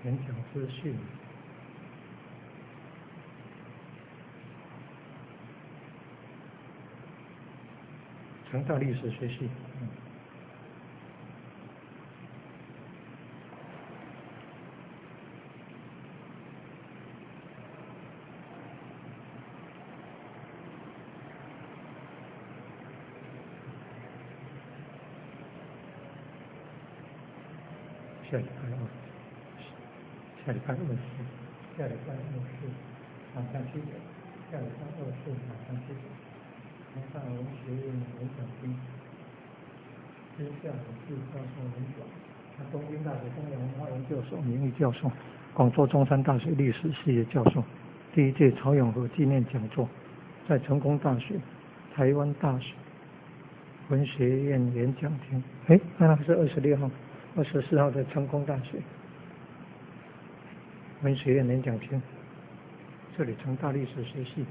演讲资讯。成大历史学系。下礼拜24，下礼拜24晚上7点，下礼拜24晚上7点，台大文学院演讲厅，接下来是教授演讲，东京大学东洋文化研究所名誉教授，广州中山大学历史系的教授，第1届曹永和纪念讲座，在成功大学、台湾大学文学院演讲厅。那个是26号。24号的成功大学文学院演讲厅，这里成大历史学系。